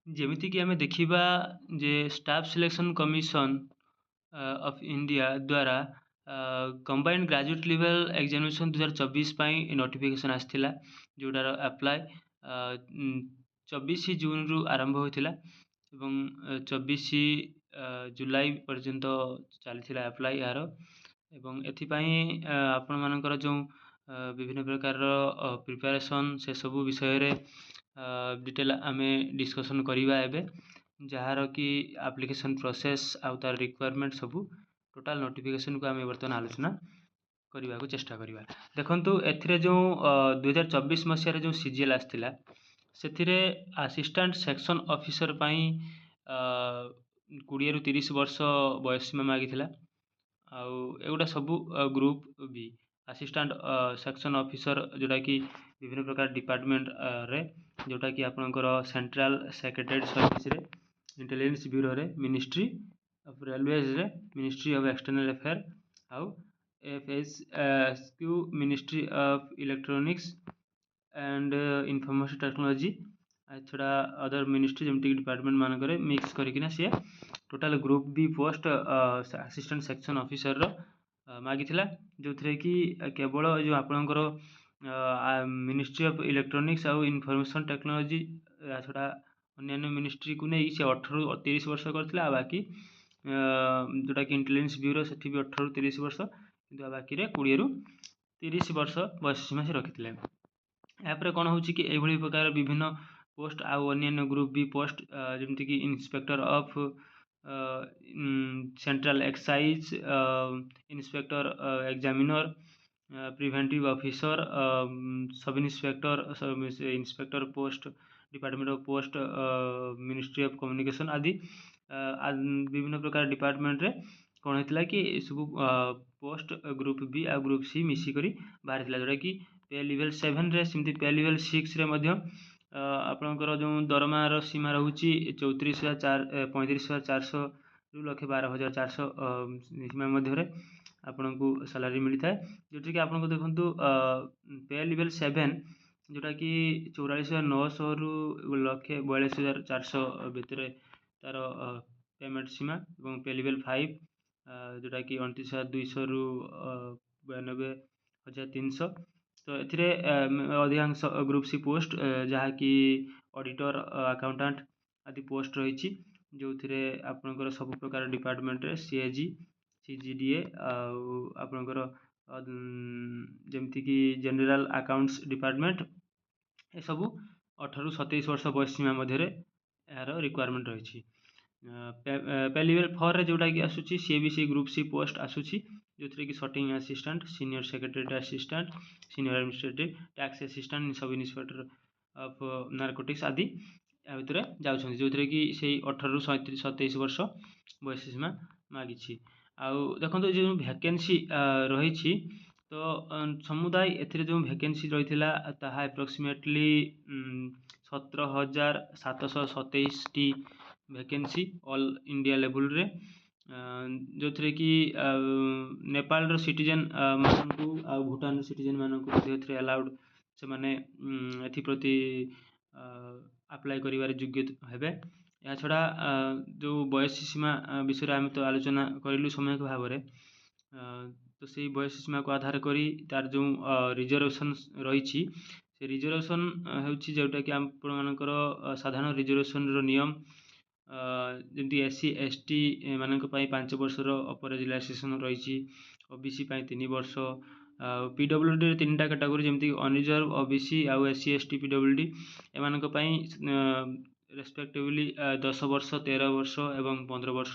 ଯେମିତି କି ଆମେ ଦେଖିବା ଯେ staff selection commission of India ଦ୍ୱାରା କମ୍ବାଇନ୍ଡ ଗ୍ରାଜୁଏଟ୍ ଲେଭେଲ୍ ଏକ୍ଜାମିନେସନ୍ 2024 ପାଇଁ ନୋଟିଫିକେସନ୍ ଆସିଥିଲା, ଯେଉଁଟାର ଆପ୍ଲାଏ 24 ଜୁନ୍‌ରୁ ଆରମ୍ଭ ହୋଇଥିଲା ଏବଂ 24 ଜୁଲାଇ ପର୍ଯ୍ୟନ୍ତ ଚାଲିଥିଲା ଆପ୍ଲାଏ ଏହାର। ଏବଂ ଏଥିପାଇଁ ଆପଣମାନଙ୍କର ଯେଉଁ ବିଭିନ୍ନ ପ୍ରକାରର ପ୍ରିପାରେସନ୍ ସେସବୁ ବିଷୟରେ ଡିଟେଲ୍ ଆମେ ଡିସ୍କସନ୍ କରିବା ଏବେ, ଯାହାର କି ଆପ୍ଲିକେସନ୍ ପ୍ରୋସେସ୍ ଆଉ ତା'ର ରିକ୍ୱାରମେଣ୍ଟ ସବୁ ଟୋଟାଲ୍ ନୋଟିଫିକେସନ୍‌କୁ ଆମେ ବର୍ତ୍ତମାନ ଆଲୋଚନା କରିବାକୁ ଚେଷ୍ଟା କରିବା। ଦେଖନ୍ତୁ, ଏଥିରେ ଯେଉଁ 2024 ମସିହାରେ ଯେଉଁ ସିଜିଏଲ୍ ଆସିଥିଲା, ସେଥିରେ ଆସିଷ୍ଟାଣ୍ଟ ସେକ୍ସନ୍ ଅଫିସର ପାଇଁ 20ରୁ 30 ବର୍ଷ ବୟସ ସୀମା ମାଗିଥିଲା। ଆଉ ଏଗୁଡ଼ା ସବୁ group B assistant section officer, ଯେଉଁଟାକି ବିଭିନ୍ନ ପ୍ରକାର ଡିପାର୍ଟମେଣ୍ଟରେ, ଯେଉଁଟାକି ଆପଣଙ୍କର ସେଣ୍ଟ୍ରାଲ୍ ସେକ୍ରେଟାରିଏଟ୍ ସର୍ଭିସରେ, ଇଣ୍ଟେଲିଜେନ୍ସ ବ୍ୟୁରୋରେ, ମିନିଷ୍ଟ୍ରି ଅଫ୍ ରେଲୱେଜରେ, ମିନିଷ୍ଟ୍ରି ଅଫ୍ ଏକ୍ସଟର୍ନାଲ୍ ଆଫେୟାର୍, ଆଉ ଏଫ୍ଏସ୍କ୍ୟୁ ministry of electronics and information technology, ଛଡ଼ା ଅଦର ମିନିଷ୍ଟ୍ରି ଯେମିତିକି ଡିପାର୍ଟମେଣ୍ଟ ମାନଙ୍କରେ ମିକ୍ସ କରିକିନା ସିଏ total group B post assistant section ଅଫିସରର ମାଗିଥିଲା, ଯେଉଁଥିରେ କି କେବଳ ଯେଉଁ ଆପଣଙ୍କର ମିନିଷ୍ଟ୍ରି ଅଫ୍ ଇଲେକ୍ଟ୍ରୋନିକ୍ସ ଆଉ ଇନଫର୍ମେସନ୍ ଟେକ୍ନୋଲୋଜି, ଛଡ଼ା ଅନ୍ୟାନ୍ୟ ମିନିଷ୍ଟ୍ରିକୁ ନେଇ ସେ 18ରୁ 30 ବର୍ଷ କରିଥିଲା। ଆଉ ବାକି ଯେଉଁଟାକି ଇଣ୍ଟେଲିଜେନ୍ସ ବ୍ୟୁରୋ, ସେଠି ବି 18ରୁ 30 ବର୍ଷ, କିନ୍ତୁ ଆଉ ବାକିରେ 20ରୁ 30 ବର୍ଷ ବୟସ ସୀମା ସେ ରଖିଥିଲେ। ଏହାପରେ କ'ଣ ହେଉଛି କି ଏଇଭଳି ପ୍ରକାର ବିଭିନ୍ନ ପୋଷ୍ଟ ଆଉ ଅନ୍ୟାନ୍ୟ ଗ୍ରୁପ୍ ବି ପୋଷ୍ଟ, ଯେମିତିକି inspector of central excise, inspector examiner, preventive officer, sub inspector, inspector post, department of post, ministry of communication ଆଦି ବିଭିନ୍ନ ପ୍ରକାର ଡିପାର୍ଟମେଣ୍ଟରେ କ'ଣ ହେଇଥିଲା କି ଏସବୁ ପୋଷ୍ଟ ଗ୍ରୁପ୍ ବି ଆଉ ଗ୍ରୁପ୍ ସି ମିଶିକରି ବାହାରିଥିଲା, ଯେଉଁଟାକି ପେ ଲେଭେଲ୍ 7ରେ, ସେମିତି ପେ ଲେଭେଲ୍ 6ରେ ମଧ୍ୟ ଆପଣଙ୍କର ଯେଉଁ ଦରମାର ସୀମା ରହୁଛି 35,400ରୁ 1,12,400 ସୀମା ମଧ୍ୟରେ ଆପଣଙ୍କୁ ସାଲାରୀ ମିଳିଥାଏ। ଯେଉଁଥିରେ କି ଆପଣଙ୍କୁ ଦେଖନ୍ତୁ ପେ ଲେଭେଲ୍ 7, ଯେଉଁଟାକି 44,900ରୁ 1,42,400 ଭିତରେ ତା'ର ପେମେଣ୍ଟ ସୀମା, ଏବଂ ପେ ଲେଭେଲ୍ 5 ଯେଉଁଟାକି 29,200ରୁ 92,300। ତ ଏଥିରେ ଅଧିକାଂଶ ଗ୍ରୁପ୍ ସି ପୋଷ୍ଟ, ଯାହାକି ଅଡ଼ିଟର, ଆକାଉଣ୍ଟାଣ୍ଟ ଆଦି ପୋଷ୍ଟ ରହିଛି, ଯେଉଁଥିରେ ଆପଣଙ୍କର ସବୁ ପ୍ରକାର ଡିପାର୍ଟମେଣ୍ଟରେ ସିଏଜି, ସିଜିଡିଏ, ଆଉ ଆପଣଙ୍କର ଯେମିତିକି ଜେନେରାଲ୍ ଆକାଉଣ୍ଟସ୍ ଡିପାର୍ଟମେଣ୍ଟ, ଏସବୁ 18ରୁ 27 ବର୍ଷ ବୟସ ସୀମା ମଧ୍ୟରେ ଏହାର ରିକ୍ୱାରମେଣ୍ଟ ରହିଛି। ପେ ଲେଭେଲ୍ 4ରେ ଯେଉଁଟାକି ଆସୁଛି, ସିଏ ବି ସେଇ ଗ୍ରୁପ୍ ସି ପୋଷ୍ଟ ଆସୁଛି, ଯେଉଁଥିରେ କି sorting assistant, senior secretary assistant, senior administrative tax assistant, sub inspector of narcotics ଆଦି ୟା ଭିତରେ ଯାଉଛନ୍ତି, ଯେଉଁଥିରେ କି ସେଇ 18ରୁ 27 ବର୍ଷ ବୟସ ସୀମା ମାଗିଛି। ଆଉ ଦେଖନ୍ତୁ, ଯେଉଁ ଭ୍ୟାକେନ୍ସି ରହିଛି, ତ ସମୁଦାୟ ଏଥିରେ ଯେଉଁ ଭ୍ୟାକେନ୍ସି ରହିଥିଲା ତାହା ଆପ୍ରୋକ୍ସିମେଟଲି 17,727ଟି ଭ୍ୟାକେନ୍ସି ଅଲ୍ ଇଣ୍ଡିଆ ଲେବୁଲ୍ରେ, ଯେଉଁଥିରେ କି ନେପାଳର ସିଟିଜେନ୍ ମାନଙ୍କୁ ଆଉ ଭୁଟାନର ସିଟିଜେନ୍ ମାନଙ୍କୁ ମଧ୍ୟ ଏଥିରେ ଆଲାଉଡ଼, ସେମାନେ ଏଥିପ୍ରତି ଆପ୍ଲାଏ କରିବାରେ ଯୋଗ୍ୟ ହେବେ। ଏହାଛଡ଼ା ଯେଉଁ ବୟସ ସୀମା ବିଷୟରେ ଆମେ ତ ଆଲୋଚନା କରିଲୁ ସମ୍ୟକ ଭାବରେ, ତ ସେଇ ବୟସ ସୀମାକୁ ଆଧାର କରି ତା'ର ଯେଉଁ ରିଜର୍ଭେସନ୍ ରହିଛି, ସେ ରିଜର୍ଭେସନ୍ ହେଉଛି ଯେଉଁଟାକି ଆପଣମାନଙ୍କର ସାଧାରଣ ରିଜର୍ଭେସନ୍ର ନିୟମ, ଯେମିତି SC ST ମାନଙ୍କ ପାଇଁ 5 ବର୍ଷର ଅପର ରିଲାକ୍ସେସନ୍ ରହିଛି, OBC ପାଇଁ 3 ବର୍ଷ, ଆଉ PWDରେ 3ଟା କାଟାଗୋରୀ, ଯେମିତି ଅନରିଜର୍ଭ, OBC ଆଉ SC ST PWD, ଏମାନଙ୍କ ପାଇଁ ରେସ୍ପେକ୍ଟିଭଲି 10 ବର୍ଷ, 13 ବର୍ଷ ଏବଂ 15 ବର୍ଷ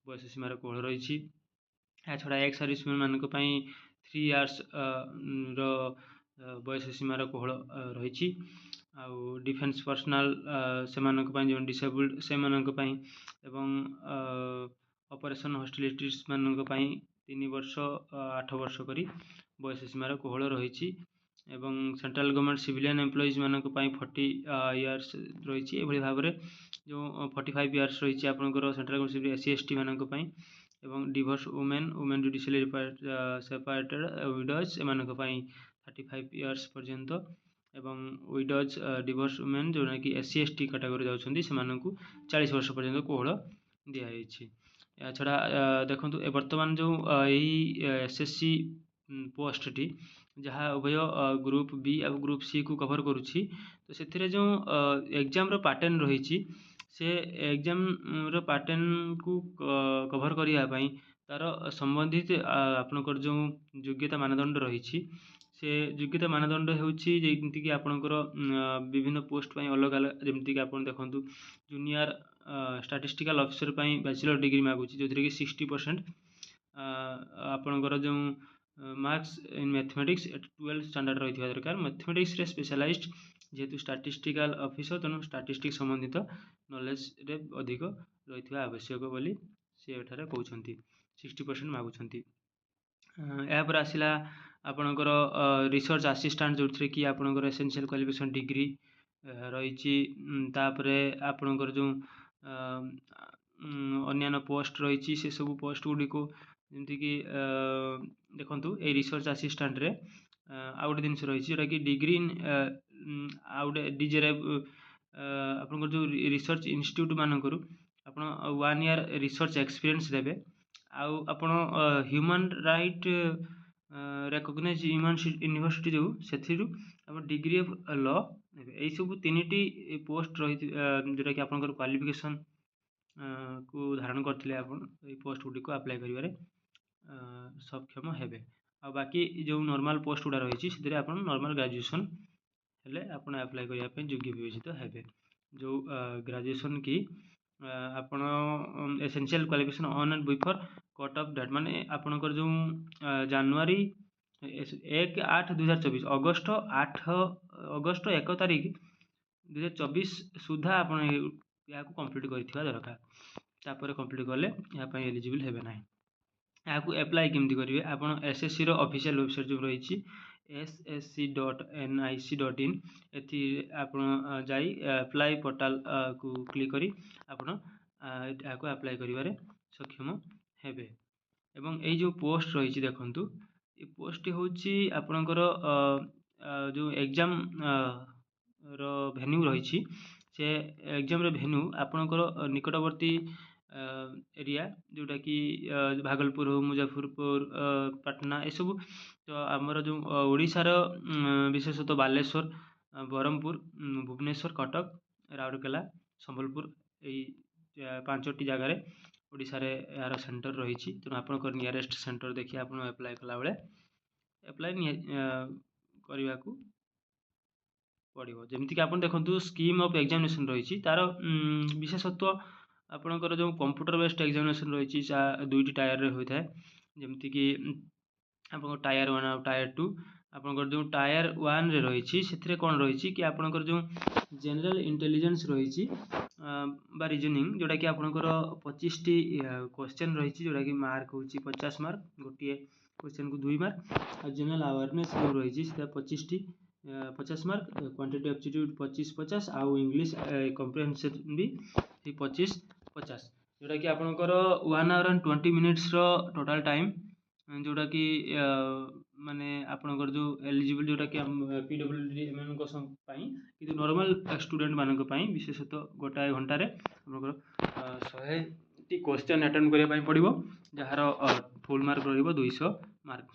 ବୟସ ସୀମାର କୋହଳ ରହିଛି। ଏହାଛଡ଼ା ଏକ୍ସ ସର୍ଭିସମ୍ୟାନ୍ ମାନଙ୍କ ପାଇଁ 3 ଇୟର୍ସ ର ବୟସ ସୀମାର କୋହଳ ରହିଛି। ଆଉ ଡିଫେନ୍ସ ପର୍ସନାଲ, ସେମାନଙ୍କ ପାଇଁ ଯେଉଁ ଡିସେବୁଲ୍ଡ ସେମାନଙ୍କ ପାଇଁ, ଏବଂ ଅପରେସନ୍ ହସ୍ଟିଲିଟିଜ୍ ମାନଙ୍କ ପାଇଁ 3 ବର୍ଷ, 8 ବର୍ଷ କରି ବୟସ ସୀମାର କୋହଳ ରହିଛି। ଏବଂ ସେଣ୍ଟ୍ରାଲ୍ ଗଭର୍ଣ୍ଣମେଣ୍ଟ ସିଭିଲିଆନ୍ ଏମ୍ପ୍ଲୟିଜ୍ ମାନଙ୍କ ପାଇଁ 40 ଇୟର୍ସ ରହିଛି। ଏଭଳି ଭାବରେ ଯେଉଁ 45 ଇୟର୍ସ ରହିଛି ଆପଣଙ୍କର ସେଣ୍ଟ୍ରାଲ୍ ଗଭର୍ଣ୍ଣମେଣ୍ଟ SC ST ମାନଙ୍କ ପାଇଁ, ଏବଂ ଡିଭୋର୍ସ ଓମେନ୍ ଜୁଡ଼ିସିଆଲି ସେପାରେଟେଡ୍ ୱିଡୋଜ୍, ଏମାନଙ୍କ ପାଇଁ 35 ଇୟର୍ସ ପର୍ଯ୍ୟନ୍ତ एवं विडोज डिवोर्स वुमेन जोटा कि SC ST कैटेगरी जाउछन्ती सेमानकु 40 वर्ष पर्यंत कोहଳ दिया छड़ा देखु वर्तमान जो यही SSC पोस्टटी जहाँ उभय ग्रुप बी और ग्रुप सी को कवर करुच्ची तो से जो एग्जाम पैटर्न रही से एग्जाम पैटर्न को कवर करने तार संबंधित आपणकर जो योग्यता मानदंड रही से योग्यता मानदंड होमती आपणकर विभिन्न पोस्ट अलग अलग जमीक आप देखु junior statistical officer bachelor degree मागुची जो कि 60% आपणकर जो marks in mathematics 12th standard रही दरकार मैथमेटिक्स रे स्पेशलाइज्ड जेहेतु स्टैटिस्टिकल ऑफिसर तेणु स्टैटिस्टिक्स संबंधित नॉलेज रे अधिक रही आवश्यक बोली सी एठारे कहते 60% मागुंट यापर आसला आपणकर रिसर्च असिस्टेंट जो थे कि आपणकर एसेंशियल क्वालिफिकेशन डिग्री रही आपणकर जो अन्य पोस्ट रही से सब पोस्ट गुड़िक जमीक देखु ये रिसर्च असिस्टेंट रे आउ गोटे जिन रही जोटा कि डिग्री इन आउ गोटे डीजेरे आपंकर जो रिसर्च इन्स्टिट्यूट मानक आप 1 year रिसर्च एक्सपीरियंस देवे आउ आपण ह्यूमन राइट रेकग्नाइज यूनिवर्सिटी जो से डिग्री ऑफ लॉ यही सब 3टी पोस्ट रही जोटा कि आपंकर क्वालिफिकेशन को धारण करते आप पोस्ट गुड़ी अप्लाई करें सक्षम हेबे आ बाकी जो नॉर्मल पोस्ट गुड़ा रही से नॉर्मल ग्रेजुएशन हेले आपण अप्लाई करने योग्य विवेचित हेबे जो ग्रेजुएशन की आपण essential qualification on and before cut off date माने आपणकर जो जनवरी 1/8/2024 अगस्त 1 तारीख 2024 सुधा आपण या कंप्लीट करथिबा दरकार तापर कंप्लीट कले या एलिजिबल हेबे ना यहाँ एप्लाई केमती करेंगे आप SSC ऑफिशियल वेबसाइट जो रही ssc.nic.in एथि आप जाई एप्लाई पोर्टाल को क्लिक करी आपण एप्लाई करिवारे सक्षम हेबे एवं यही जो पोस्ट रही देखंतु ये पोस्ट होची आपणकर जो एग्जाम रो भेन्यू रही से एग्जाम रे भेन्यू आपणकर निकटवर्ती एरिया जोटा कि भागलपुर हो मुजफ्फरपुर पटना ये सब तो आमर जो ओडिशार विशेषतः बालेश्वर ब्रह्मपुर भुवनेश्वर कटक राउरकेला संबलपुर यही 5टी जगार ओडिशा रे यार सेंटर रही तेणु आप नियरेस्ट सेंटर देखिए आप एप्लाई कला बेले एप्लाई करने को पड़ो जमीक आप देखो स्कीम ऑफ एग्जामिनेशन रही तार विशेषत्व आपणकर जो कंप्यूटर बेस्ड एग्जामिनेशन रही 2टी टायर होता है जमीक आप टायर 1 और टायर 2 आपणकर जो टायर 1 रे रही से कौन रही कि आपणकर जो जनरल इंटेलिजेंस रही रीजनिंग जोटा कि आपणकर 25टी क्वेश्चन रही जोटा कि मार्क हो 50 मार्क गोटे क्वेश्चन को 2 मार्क और जनरल अवेयरनेस जो रही 25टी 50 मार्क क्वांटिटी एप्टीट्यूड 25-50 आउ इंग्लिश कॉम्प्रिहेंशन भी 25-50 जोटा कि आपणकर 1 hour and 20 minutes total time जोटा कि माने आपणकर जो एलिजिबल जोटा कि PWD कि नॉर्मल स्टूडेंट मानक विशेषतः गोटाए घंटे आपणकर 100टी क्वेश्चन अटेंड करने पड़ो जार फुल मार्क रो 200 मार्क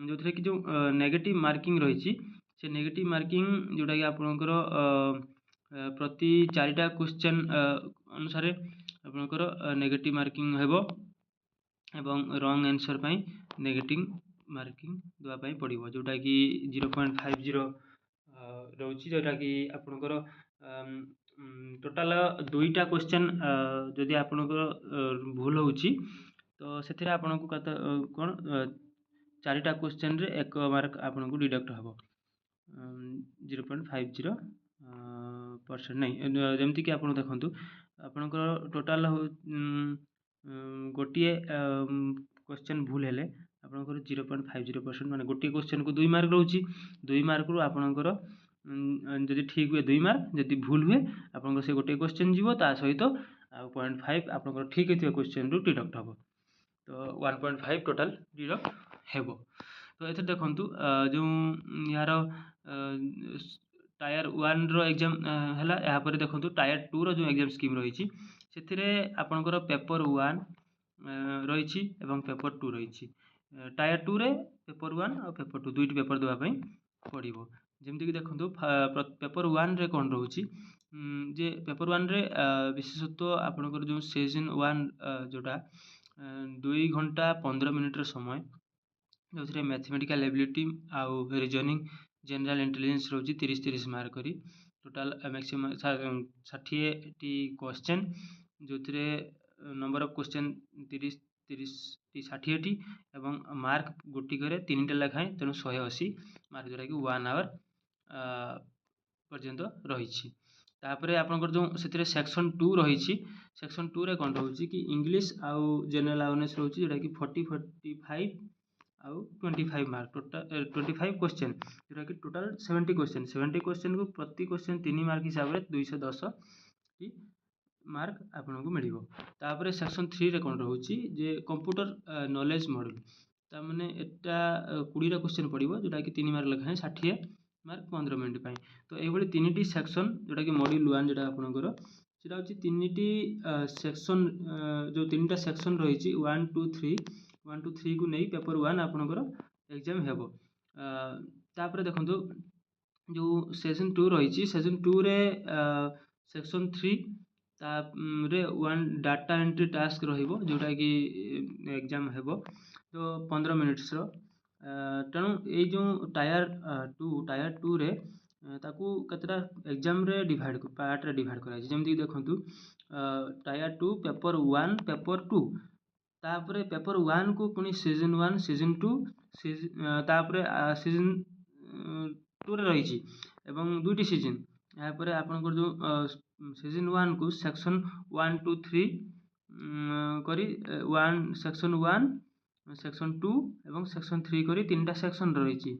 जो थे कि जो नेगेटिव मार्किंग रही से नेगेटिव मार्किंग जोटा कि आपणकर प्रति 4टा क्वेश्चन अनुसार आपणकर नेगेटिव मार्किंग हेबो एवं रॉन्ग आंसर पाई नेगेटिव मार्किंग देवाई पड़ो जोटा कि 0.50 रोची जोटा कि आपणकर टोटाल 2टा क्वेश्चन जदि आपणकर भूल होची तो से आपन को कौन 4टा क्वेश्चन रे 1 मार्क आपन को डिडक्ट हम 0.50% नहीं जमती कि आप देखु आपणकर टोटाल गोटे क्वेश्चन भूल हेले आपणकर 0.50% माने गोटे क्वेश्चन को 2 मार्क रोची 2 मार्क रु आपणकर जदि ठीक हुए 2 मार्क जदि भूल हुए आपन से गोटे क्वेश्चन जीवो ता सहित 0.5 आपणकर ठीक होइथिबा क्वेश्चन रु डिडक्ट हम तो 1.5 टोटाल डिडक्ट हेबो तो एथे देखंतु जो यार टायर 1 रो एग्जाम है यापर देखो टायर 2 रो जो एग्जाम स्कीम रही से आपणकर पेपर 1 रही पेपर 2 रही टायर 2 रे पेपर 1 और पेपर 2 दुईट पेपर देवाई पड़ो जमीक देखो पेपर 1 रे कौन रोचे जे पेपर 1 रे विशेषतः आपणकर जो सीजन 1 जोटा 2 घंटा 15 मिनिट्र समय जो मैथमेटिकल एबिलिटी आउ रीजनिंग जनरल इंटेलिजेंस रोचे 30 मार्क करी टोटाल मैक्सिमम 60 क्वेश्चन जो नंबर ऑफ क्वेश्चन 60 एवं मार्क गोटिक 3टा लेखाएं तेणु 180 मार्क जोटा कि 1 आवर पर्यंत रही तापर आपंकर जो से सेक्शन 2 रही सेक्शन 2 रे कौन रोचे कि इंग्लिश आउ जनरल अवेयरनेस रोचे जोटा कि 45 आउ 25 मार्क टोटाल 25 क्वेश्चन जोटा कि टोटाल 70 क्वेश्चन को प्रति क्वेश्चन 3 मार्क हिसाब से 210 टी मार्क आपन को मिल तापर सेक्शन 3 रे कौन रोचे जे कंप्यूटर नॉलेज मॉड्यूल ताने एटा 20 क्वेश्चन पड़ो जोटा कि 3 मार्क लिखाएं 60 मार्क 15 मिनट पाई तो ये 3टी सेक्शन जोटा कि मॉड्यूल 1 जोटा आपनकर सेटा होची 3टी सेक्शन जो 3टा सेक्शन रही 1 2 3 को नहीं पेपर 1 आपनकर एग्जाम हेबो तापर देखो जो सेशन 2 रही सेशन 2 रे सेक्शन 3 रे 1 डाटा एंट्री टास्क रहिबो जोटा कि एग्जाम हेबो तो 15 मिनिट्स रो तेणु ये जो टायर 2 रे ताकू कतटा एग्जाम रे डिवाइड पार्ट रे डिवाइड कराई जमती देखंतु टायर 2 पेपर 1 पेपर 2 तापर पेपर 1 को पुणी सीजन 1 सीजन 2 तापर सीजन 2 रे रही एवं दुईटी सीजन यापर आपनकर जो सीजन 1 को सेक्शन 1 2 3 करी 1 सेक्शन 1 सेक्शन 2 एवं सेक्शन 3 करी 3टा सेक्शन रही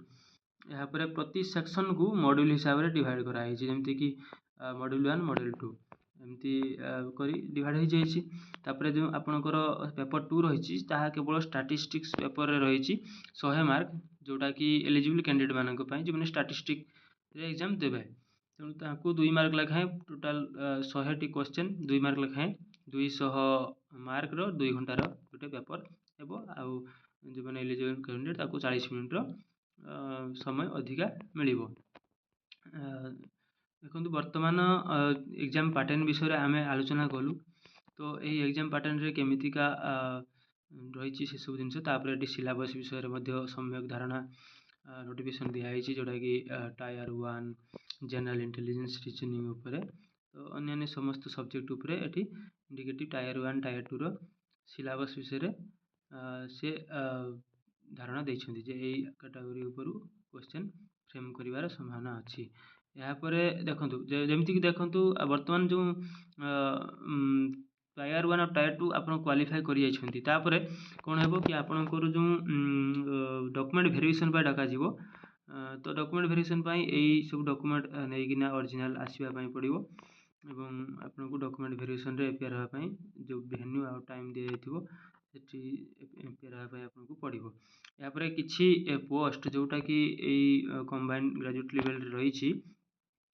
यापर प्रति सेक्शन को मॉड्यूल हिसाब से डिवाइड कराई जमती कि मॉड्यूल 1 मॉड्यूल 2 एमती करी डिवाइड हो जाइए तापर जो आपणकर पेपर 2 रही केवल स्टैटिस्टिक्स पेपर रे रही 100 मार्क जोटा कि एलिजिबल कैंडिडेट मानक जो स्टैटिस्टिक एग्जाम देवे तेणु ताकू 2 मार्क लिखाएं टोटाल 100 क्वेश्चन 2 मार्क लिखाएं 200 मार्क रो 2 घंटार गोटे पेपर हेबो आउ जो मैंने एलिजिबल कैंडिडेट ताकू 40 मिनट समय अधिका मिलिबो देखो वर्तमान एग्जाम पैटर्न विषय आम आलोचना कलु तो यही एग्जाम पैटर्न रे केमितिका रही से सब जिन सिलेबस विषय सम्यक धारणा नोटिफिकेशन दिखाई जोटा कि टायर 1 जनरल इंटेलिजेंस रीजनिंग उपरे तो अन्य समस्त सब्जेक्ट उपरे एटी इंडिकेटिव टायर 1 टायर 2 रो सिलेबस विषय से धारणा देइछन्ति जे एई कैटेगरी उपरु क्वेश्चन फ्रेम करिवार संभावना अछि यापर देखु जमीक देखु वर्तमान जो टायर 1 और टायर 2 आप क्वालिफाई कर कौन है कि आपंकर जो डॉक्यूमेंट वेरिफिकेशन डक तो डॉक्यूमेंट वेरिफिकेशन यही सब डॉक्यूमेंट नहीं ओरिजिनल आसवाई पड़ो एवं आपको डॉक्यूमेंट वेरिफिकेशन एपियर होगापी जो वेन्यू आउ टाइम दी जाइए सेठी एपियर होगापी आपको पड़ो यापर किसी पोस्ट जोटा कि कंबाइंड ग्रेजुएट लेवल रही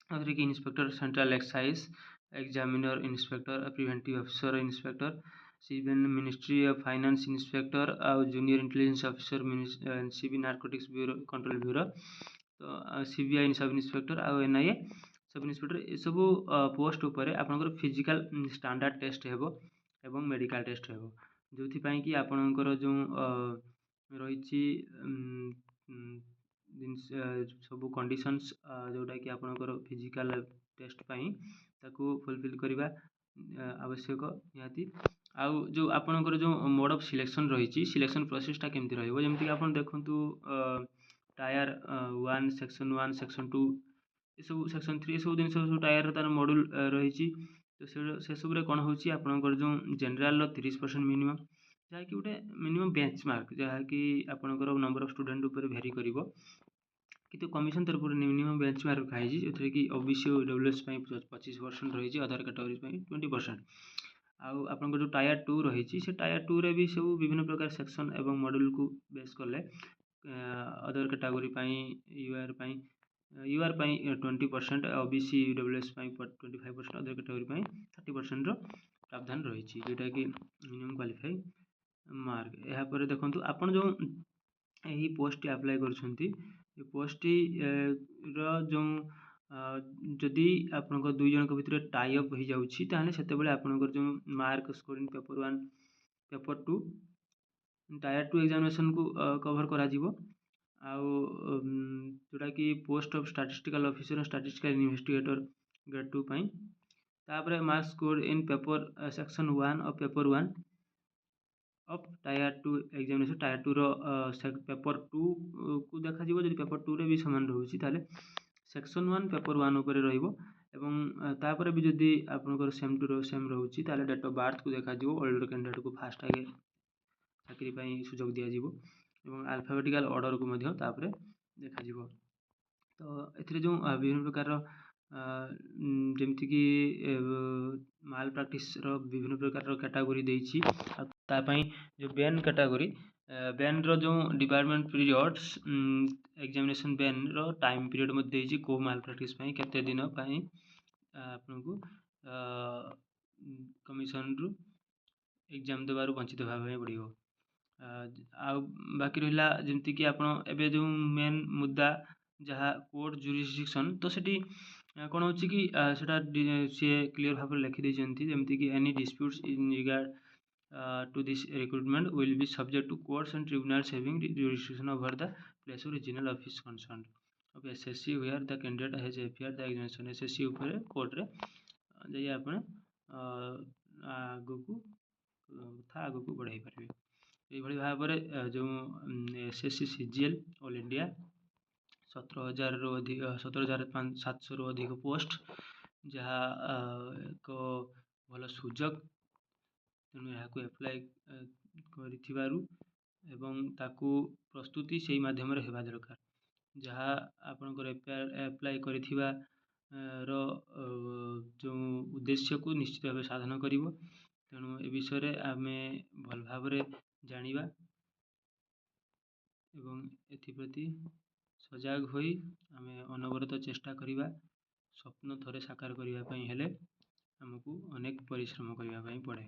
कि inspector central excise examiner inspector preventive officer inspector civil ministry of finance inspector आउ junior intelligence officer CB narcotics bureau control bureau तो सीबीआई सब इंस्पेक्टर आउ एनआईए सब इंस्पेक्टर ये सब post उपर आपंकर physical standard test हेबो एवं medical test हेबो जो कि आपंकर जो रही सब कंडीशंस जोटा कि आपंकर फिजिकल टेस्ट ताकू फुलफिल करवा आवश्यक निहाती आउ जो आपंकर जो मोड ऑफ सिलेक्शन रही सिलेक्शन प्रोसेसटा केमती रही आप देखु टायर 1 सेक्शन 2 ये सब सेक्शन 3 सब जिन सब टायर तार मॉड्यूल रही तो से सब कौन होकर जो जनरल 30% मिनिमम जहाँकि गोटे मिनिमम बेंचमार्क जहाँकि आपंकर नंबर ऑफ स्टूडेंट उपर भेरी कर किंतु कमिशन तरफ मिनिमम बेंचमार्क खाई जो कि ओबीसी और ईडब्ल्यूएस 25% रही अदर कैटेगरी 20% आउ आपंकर जो टायर 2 रही से टायर 2 रे भी सब विभिन्न प्रकार सेक्शन एवं मॉड्यूल को बेस कले अदर कैटेगरी यूआर UR ପାଇଁ 20%, OBC EWS ପାଇଁ 25%, ଅଦର କାଟେଗୋରୀ ପାଇଁ 30%ର ପ୍ରାବଧାନ ରହିଛି, ଯେଉଁଟାକି ମିନିମମ୍ କ୍ୱାଲିଫାଇ ମାର୍କ। ଏହାପରେ ଦେଖନ୍ତୁ ଆପଣ ଯେଉଁ ଏହି ପୋଷ୍ଟଟି ଆପ୍ଲାଏ କରୁଛନ୍ତି, ଏ ପୋଷ୍ଟଟି ର ଯେଉଁ ଯଦି ଆପଣଙ୍କ ଦୁଇ ଜଣଙ୍କ ଭିତରେ ଟାଇ ଅପ୍ ହେଇଯାଉଛି, ତାହେଲେ ସେତେବେଳେ ଆପଣଙ୍କର ଯେଉଁ mark scoring paper 1 paper 2 Tier 2 ଏକ୍ଜାମିନେସନ୍କୁ କଭର୍ କରାଯିବ। ଆଉ ଯେଉଁଟାକି post of statistical officer statistical investigator grade 2 ପାଇଁ। ତାପରେ mark score in paper section 1 of paper 1 of Tier 2 examination. Tier 2ର ପେପର୍ 2କୁ ଦେଖାଯିବ। ଯଦି ପେପର୍ 2ରେ ବି ସମାନ ରହୁଛି, ତାହେଲେ ସେକ୍ସନ୍ 1 ପେପର୍ 1 ଉପରେ ରହିବ। ଏବଂ ତାପରେ ବି ଯଦି ଆପଣଙ୍କର ସେମ୍ ଟୁ ସେମ୍ ରହୁଛି, ତାହେଲେ ଡେଟ୍ ଅଫ୍ ବାର୍ଥକୁ ଦେଖାଯିବ। ଓଲ୍ଡର କ୍ୟାଣ୍ଡିଡେଟ୍କୁ ଫାଷ୍ଟ ଆଗେ ଚାକିରି ପାଇଁ ସୁଯୋଗ ଦିଆଯିବ ଏବଂ ଆଲଫାବେଟିକାଲ୍ ଅର୍ଡ଼ରକୁ ମଧ୍ୟ ତାପରେ ଦେଖାଯିବ। ତ ଏଥିରେ ଯେଉଁ ବିଭିନ୍ନ ପ୍ରକାରର ଯେମିତିକି ମାଲ୍ ପ୍ରାକ୍ଟିସ୍ର ବିଭିନ୍ନ ପ୍ରକାରର କ୍ୟାଟାଗୋରୀ ଦେଇଛି। ଆଉ ତା ପାଇଁ ଯେଉଁ ବେନ୍ କ୍ୟାଟାଗୋରୀ, ବେନ୍ର ଯେଉଁ ଡିପାର୍ଟମେଣ୍ଟ ପିରିୟଡ଼୍ସ ଏକ୍ଜାମିନେସନ୍ ବେନ୍ର ଟାଇମ୍ ପିରିୟଡ଼ ମଧ୍ୟ ଦେଇଛି। କେଉଁ ମାଲ୍ ପ୍ରାକ୍ଟିସ୍ ପାଇଁ କେତେ ଦିନ ପାଇଁ ଆପଣଙ୍କୁ କମିଶନରୁ ଏକ୍ଜାମ୍ ଦେବାରୁ ବଞ୍ଚିତ ହେବା ପାଇଁ ପଡ଼ିବ। ଆଉ ବାକି ରହିଲା ଯେମିତିକି ଆପଣ ଏବେ ଯେଉଁ ମେନ୍ ମୁଦ୍ଦା ଯାହା କୋର୍ଟ ଜୁରିସଡିକ୍ସନ୍, ତ ସେଠି କ'ଣ ହେଉଛି କି ସେଇଟା ସିଏ କ୍ଲିୟର ଭାବରେ ଲେଖିଦେଇଛନ୍ତି, ଯେମିତିକି any disputes in regard to this recruitment will be subject to courts and tribunals having jurisdiction over the place of regional office concerned of SSC where the candidate has appeared the examination। SSC ଉପରେ କୋର୍ଟରେ ଯାଇ ଆପଣ ଆଗକୁ ବଢ଼ାଇ ପାରିବେ। ଏଇଭଳି ଭାବରେ ଯେଉଁ SSC CGL ଅଲ୍ ଇଣ୍ଡିଆ 17,700ରୁ ଅଧିକ ପୋଷ୍ଟ, ଯାହା ଏକ ଭଲ ସୁଯୋଗ। ତେଣୁ ଏହାକୁ ଆପ୍ଲାଏ କରିଥିବାରୁ ଏବଂ ତାକୁ ପ୍ରସ୍ତୁତି ସେହି ମାଧ୍ୟମରେ ହେବା ଦରକାର, ଯାହା ଆପଣଙ୍କର ଆପ୍ଲାଏ କରିଥିବା ଯେଉଁ ଉଦ୍ଦେଶ୍ୟକୁ ନିଶ୍ଚିତ ଭାବେ ସାଧନ କରିବ। ତେଣୁ ଏ ବିଷୟରେ ଆମେ ଭଲ ଭାବରେ ଜାଣିବା ଏବଂ ଏଥିପ୍ରତି ସଜାଗ ହୋଇ ଆମେ ଅନବରତ ଚେଷ୍ଟା କରିବା। ସ୍ୱପ୍ନ ଥରେ ସାକାର କରିବା ପାଇଁ ହେଲେ ଆମକୁ ଅନେକ ପରିଶ୍ରମ କରିବା ପାଇଁ ପଡ଼େ।